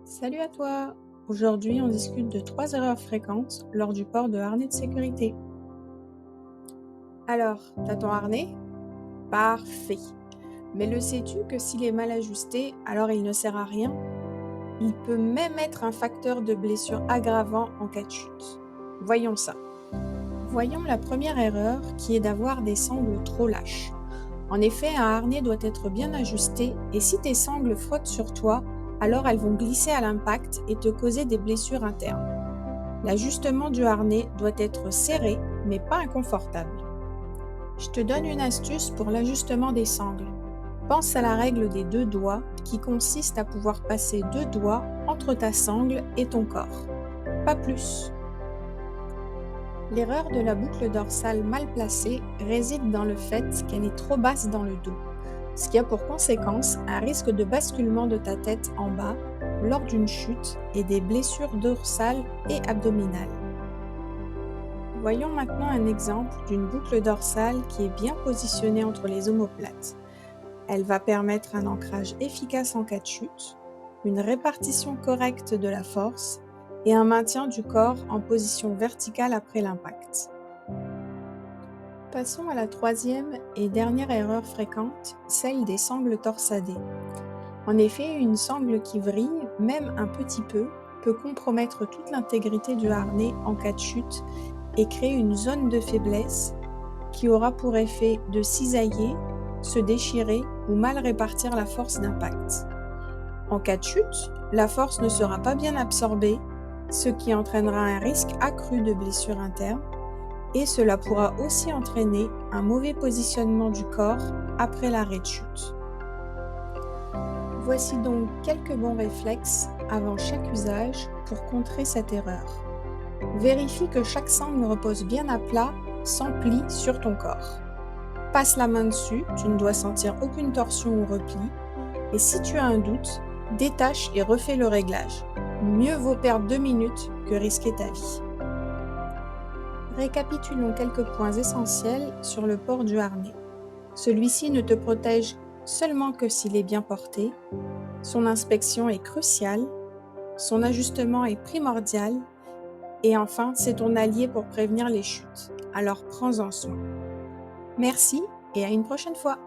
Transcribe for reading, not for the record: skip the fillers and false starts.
Salut à toi! Aujourd'hui, on discute de 3 erreurs fréquentes lors du port de harnais de sécurité. Alors, t'as ton harnais? Parfait! Mais le sais-tu que s'il est mal ajusté, alors il ne sert à rien? Il peut même être un facteur de blessure aggravant en cas de chute. Voyons ça. Voyons la première erreur qui est d'avoir des sangles trop lâches. En effet, un harnais doit être bien ajusté et si tes sangles frottent sur toi, alors elles vont glisser à l'impact et te causer des blessures internes. L'ajustement du harnais doit être serré, mais pas inconfortable. Je te donne une astuce pour l'ajustement des sangles. Pense à la règle des 2 doigts qui consiste à pouvoir passer 2 doigts entre ta sangle et ton corps. Pas plus. L'erreur de la boucle dorsale mal placée réside dans le fait qu'elle est trop basse dans le dos, ce qui a pour conséquence un risque de basculement de ta tête en bas lors d'une chute et des blessures dorsales et abdominales. Voyons maintenant un exemple d'une boucle dorsale qui est bien positionnée entre les omoplates. Elle va permettre un ancrage efficace en cas de chute, une répartition correcte de la force et un maintien du corps en position verticale après l'impact. Passons à la troisième et dernière erreur fréquente, celle des sangles torsadées. En effet, une sangle qui vrille, même un petit peu, peut compromettre toute l'intégrité du harnais en cas de chute et créer une zone de faiblesse qui aura pour effet de cisailler, se déchirer ou mal répartir la force d'impact. En cas de chute, la force ne sera pas bien absorbée, ce qui entraînera un risque accru de blessure interne et cela pourra aussi entraîner un mauvais positionnement du corps après l'arrêt de chute. Voici donc quelques bons réflexes avant chaque usage pour contrer cette erreur. Vérifie que chaque sangle repose bien à plat, sans pli sur ton corps. Passe la main dessus, tu ne dois sentir aucune torsion ou repli. Et si tu as un doute, détache et refais le réglage. Mieux vaut perdre 2 minutes que risquer ta vie. Récapitulons quelques points essentiels sur le port du harnais. Celui-ci ne te protège seulement que s'il est bien porté. Son inspection est cruciale. Son ajustement est primordial. Et enfin, c'est ton allié pour prévenir les chutes. Alors prends-en soin. Merci et à une prochaine fois.